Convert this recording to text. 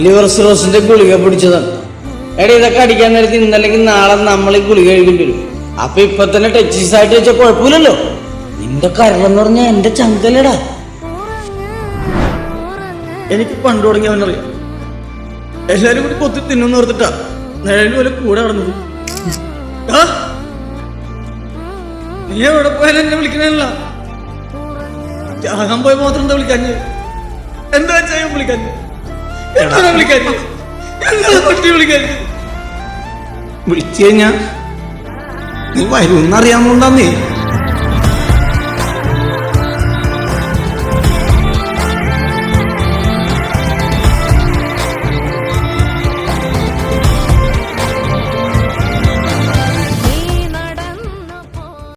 Liver സിറോസിന്റെ ഗുളിക പിടിച്ചതാണ്. എടാ ഇതൊക്കെ അടിക്കാൻ നേരത്തെ ഇന്നല്ലെങ്കിൽ നാളെ നമ്മൾ ഈ ഗുളിക കഴിക്കേണ്ടി വരും. അപ്പൊ ഇപ്പൊ തന്നെ ടച്ചീസ് ആയിട്ട് വെച്ചാൽ കുഴപ്പമില്ലല്ലോ. നിന്റെ കരളെന്ന് പറഞ്ഞാൽ എന്റെ ചങ്കലടാ. എനിക്ക് പണ്ട് തുടങ്ങി അവനറിയാം. എല്ലാരും കൂടി കൊത്തി തിന്നു ഓർത്തിട്ടാ നിഴല് പോലെ കൂടെ നടന്നത്. നീ എവിടെ പോയാലും എന്നെ വിളിക്കണല്ല. ചാകാൻ പോയ മാത്രം എന്താ വിളിക്കാഞ്ഞ്? എന്താ ചെയ്യാൻ വിളിക്കാഞ്ഞ്? എന്താ വിളിക്കാഞ്ഞ്? എന്താ കുട്ടി വിളിക്കാഞ്ഞ്? വിളിച്ചു കഴിഞ്ഞാ നീ വരുമെന്നറിയാൻ കൊണ്ടാന്നേ.